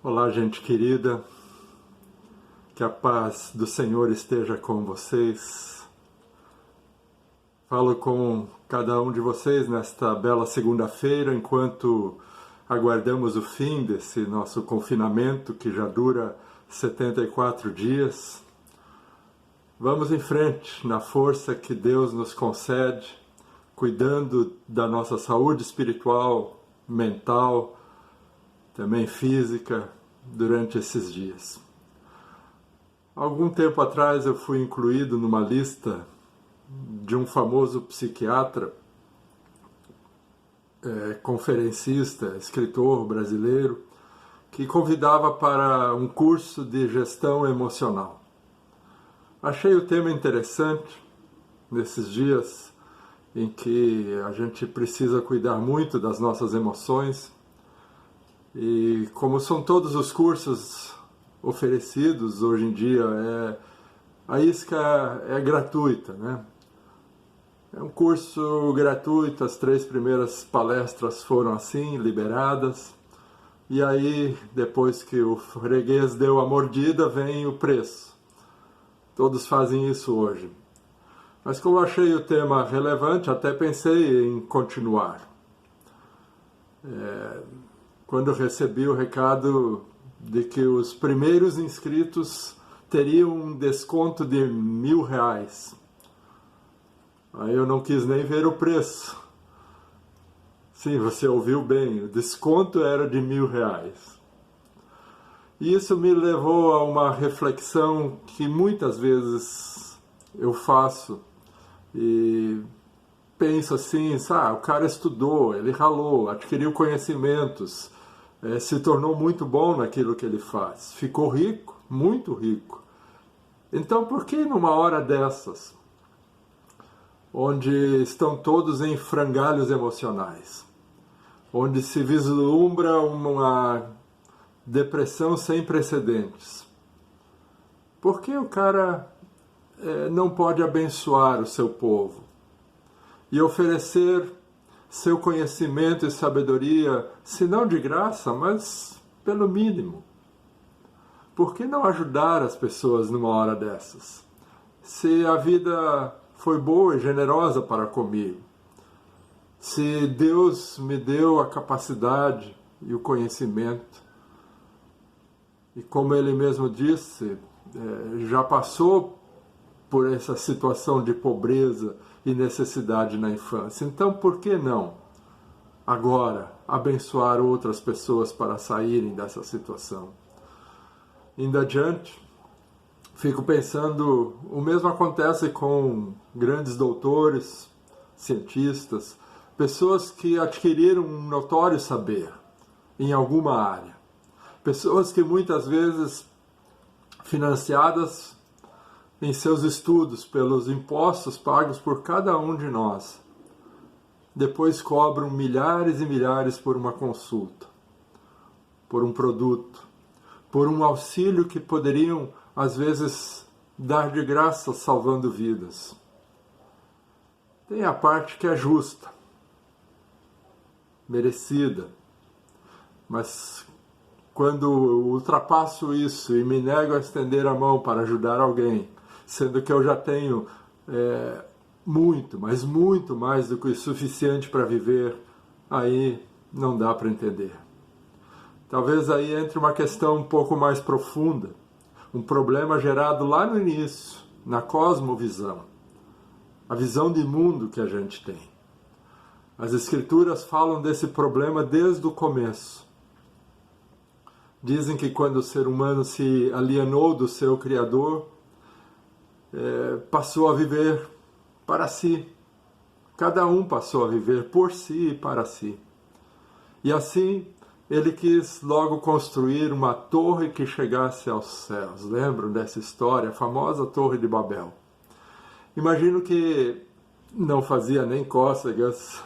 Olá, gente querida, que a paz do Senhor esteja com vocês. Falo com cada um de vocês nesta bela segunda-feira, enquanto aguardamos o fim desse nosso confinamento, que já dura 74 dias. Vamos em frente, na força que Deus nos concede, cuidando da nossa saúde espiritual, mental, também física, durante esses dias. Algum tempo atrás eu fui incluído numa lista de um famoso psiquiatra, conferencista, escritor brasileiro, que convidava para um curso de gestão emocional. Achei o tema interessante nesses dias em que a gente precisa cuidar muito das nossas emoções. E como são todos os cursos oferecidos hoje em dia, a isca é gratuita, né? É um curso gratuito, as 3 primeiras palestras foram assim, liberadas. E aí, depois que o freguês deu a mordida, vem o preço. Todos fazem isso hoje. Mas como eu achei o tema relevante, até pensei em continuar. Quando recebi o recado de que os primeiros inscritos teriam um desconto de R$1.000. Aí eu não quis nem ver o preço. Sim, você ouviu bem, o desconto era de R$1.000. E isso me levou a uma reflexão que muitas vezes eu faço e penso assim, o cara estudou, ele ralou, adquiriu conhecimentos, se tornou muito bom naquilo que ele faz, ficou rico, muito rico. Então por que numa hora dessas, onde estão todos em frangalhos emocionais, onde se vislumbra uma depressão sem precedentes, por que o cara não pode abençoar o seu povo e oferecer seu conhecimento e sabedoria, se não de graça, mas pelo mínimo? Por que não ajudar as pessoas numa hora dessas? Se a vida foi boa e generosa para comigo, se Deus me deu a capacidade e o conhecimento, e como Ele mesmo disse, já passou por essa situação de pobreza e necessidade na infância. Então, por que não, agora, abençoar outras pessoas para saírem dessa situação? Indo adiante, fico pensando, o mesmo acontece com grandes doutores, cientistas, pessoas que adquiriram um notório saber em alguma área. Pessoas que muitas vezes, financiadas em seus estudos pelos impostos pagos por cada um de nós, depois cobram milhares e milhares por uma consulta, por um produto, por um auxílio que poderiam, às vezes, dar de graça salvando vidas. Tem a parte que é justa, merecida, mas quando ultrapasso isso e me nego a estender a mão para ajudar alguém, sendo que eu já tenho muito, mas muito mais do que o suficiente para viver, aí não dá para entender. Talvez aí entre uma questão um pouco mais profunda, um problema gerado lá no início, na cosmovisão, a visão de mundo que a gente tem. As Escrituras falam desse problema desde o começo. Dizem que quando o ser humano se alienou do seu Criador, passou a viver para si. Cada um passou a viver por si e para si. E assim, ele quis logo construir uma torre que chegasse aos céus. Lembram dessa história? A famosa Torre de Babel. Imagino que não fazia nem cócegas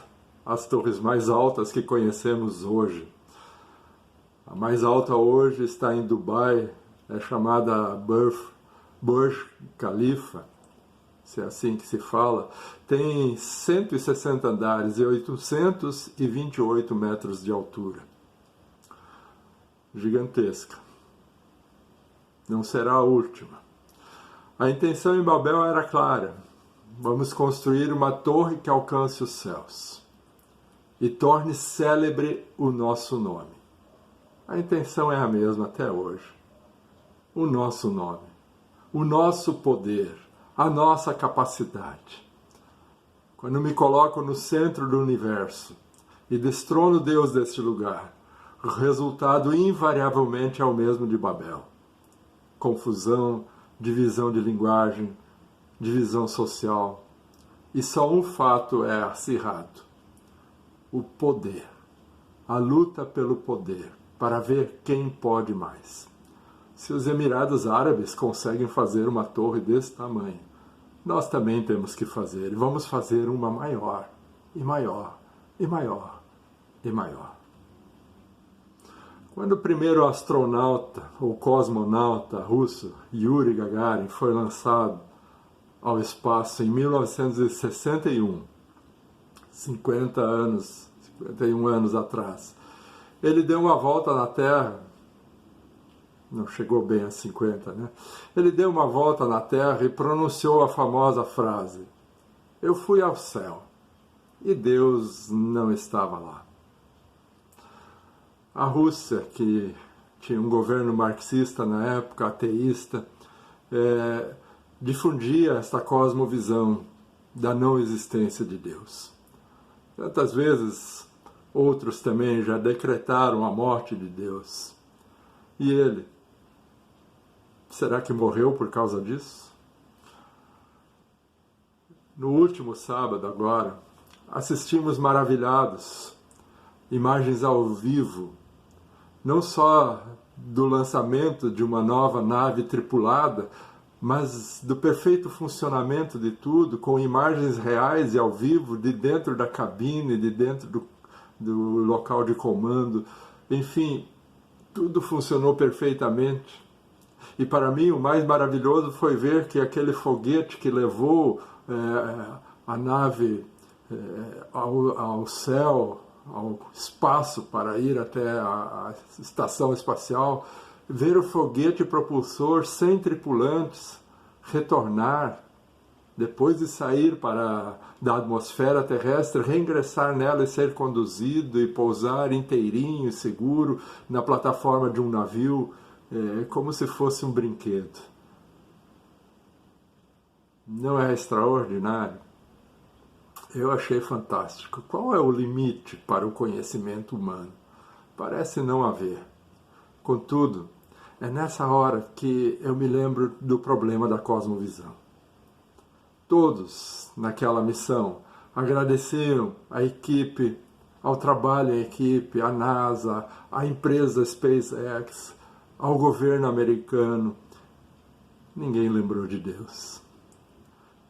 as torres mais altas que conhecemos hoje. A mais alta hoje está em Dubai, é chamada Burj Khalifa, se é assim que se fala, tem 160 andares e 828 metros de altura. gigantesca. Não será a última. A intenção em Babel era clara. Vamos construir uma torre que alcance os céus e torne célebre o nosso nome. A intenção é a mesma até hoje. O nosso nome, o nosso poder, a nossa capacidade. Quando me coloco no centro do universo e destrono Deus deste lugar, o resultado invariavelmente é o mesmo de Babel. Confusão, divisão de linguagem, divisão social. E só um fato é acirrado: o poder. A luta pelo poder, para ver quem pode mais. Se os Emirados Árabes conseguem fazer uma torre desse tamanho, nós também temos que fazer. E vamos fazer uma maior, e maior, e maior, e maior. Quando o primeiro astronauta, ou cosmonauta russo, Yuri Gagarin, foi lançado ao espaço em 1961, 51 anos atrás, ele deu uma volta na Terra, não chegou bem a 50, né? Ele deu uma volta na Terra e pronunciou a famosa frase: "Eu fui ao céu", e Deus não estava lá. A Rússia, que tinha um governo marxista na época, ateísta, difundia esta cosmovisão da não existência de Deus. Tantas vezes, outros também já decretaram a morte de Deus. E ele, será que morreu por causa disso? No último sábado agora, assistimos maravilhados imagens ao vivo, não só do lançamento de uma nova nave tripulada, mas do perfeito funcionamento de tudo, com imagens reais e ao vivo, de dentro da cabine, de dentro do local de comando. Enfim, tudo funcionou perfeitamente. E para mim o mais maravilhoso foi ver que aquele foguete que levou a nave ao céu, ao espaço para ir até a estação espacial, ver o foguete propulsor sem tripulantes retornar, depois de sair da atmosfera terrestre, reingressar nela e ser conduzido e pousar inteirinho e seguro na plataforma de um navio, como se fosse um brinquedo. Não é extraordinário? Eu achei fantástico. Qual é o limite para o conhecimento humano? Parece não haver. Contudo, é nessa hora que eu me lembro do problema da cosmovisão. Todos, naquela missão, agradeceram à equipe, ao trabalho em equipe, à NASA, à empresa SpaceX, ao governo americano. Ninguém lembrou de Deus.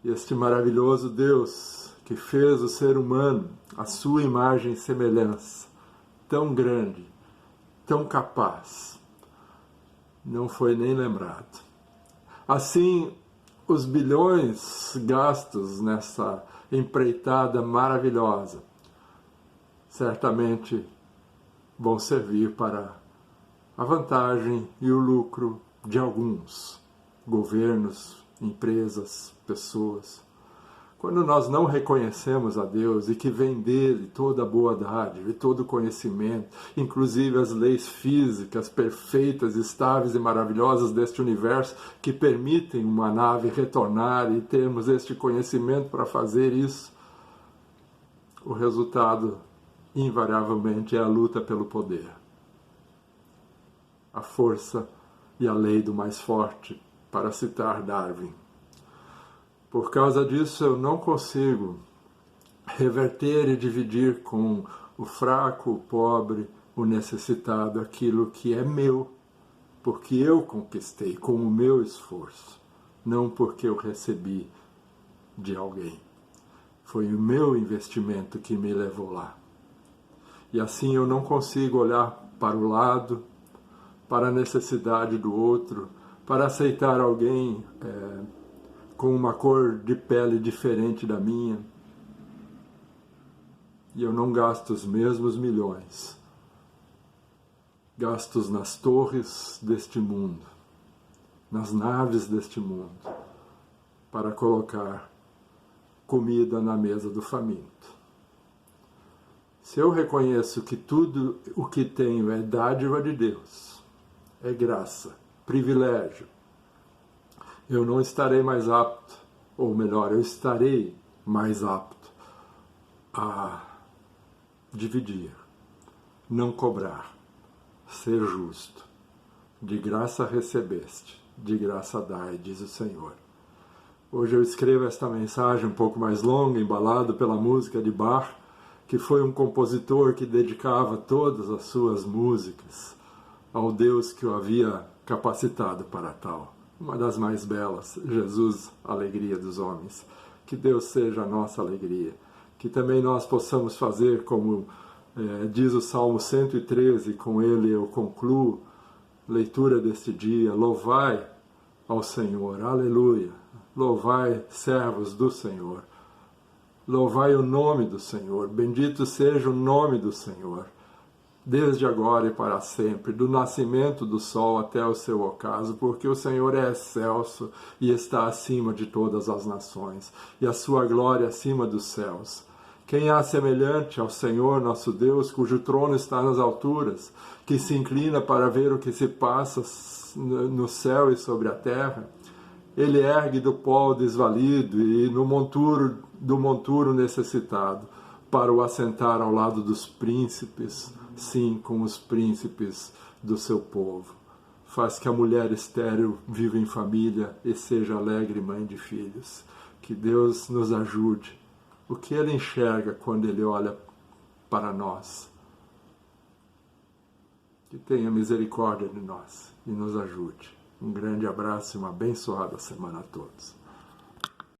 Este maravilhoso Deus que fez o ser humano à sua imagem e semelhança, tão grande, tão capaz, não foi nem lembrado. Assim, os bilhões gastos nessa empreitada maravilhosa certamente vão servir para a vantagem e o lucro de alguns governos, empresas, pessoas. Quando nós não reconhecemos a Deus e que vem dele toda a boa dádiva e todo o conhecimento, inclusive as leis físicas perfeitas, estáveis e maravilhosas deste universo que permitem uma nave retornar e termos este conhecimento para fazer isso, o resultado invariavelmente é a luta pelo poder. A força e a lei do mais forte, para citar Darwin. Por causa disso, eu não consigo reverter e dividir com o fraco, o pobre, o necessitado, aquilo que é meu, porque eu conquistei com o meu esforço, não porque eu recebi de alguém. Foi o meu investimento que me levou lá. E assim eu não consigo olhar para o lado, para a necessidade do outro, para aceitar alguém com uma cor de pele diferente da minha, e eu não gasto os mesmos milhões gastos nas torres deste mundo, nas naves deste mundo, para colocar comida na mesa do faminto. Se eu reconheço que tudo o que tenho é dádiva de Deus, é graça, privilégio, eu não estarei mais apto, ou melhor, eu estarei mais apto a dividir, não cobrar, ser justo. De graça recebeste, de graça dai, diz o Senhor. Hoje eu escrevo esta mensagem um pouco mais longa, embalado pela música de Bach, que foi um compositor que dedicava todas as suas músicas ao Deus que o havia capacitado para tal. Uma das mais belas, Jesus, alegria dos homens. Que Deus seja a nossa alegria. Que também nós possamos fazer como diz o Salmo 113, com ele eu concluo leitura deste dia: louvai ao Senhor, aleluia, louvai servos do Senhor, louvai o nome do Senhor, bendito seja o nome do Senhor, desde agora e para sempre, do nascimento do sol até o seu ocaso, porque o Senhor é excelso e está acima de todas as nações, e a sua glória acima dos céus. Quem há semelhante ao Senhor nosso Deus, cujo trono está nas alturas, que se inclina para ver o que se passa no céu e sobre a terra? Ele ergue do pó o desvalido e do monturo necessitado, para o assentar ao lado dos príncipes, sim, com os príncipes do seu povo. Faz que a mulher estéril viva em família e seja alegre mãe de filhos. Que Deus nos ajude. O que Ele enxerga quando Ele olha para nós? Que tenha misericórdia de nós e nos ajude. Um grande abraço e uma abençoada semana a todos.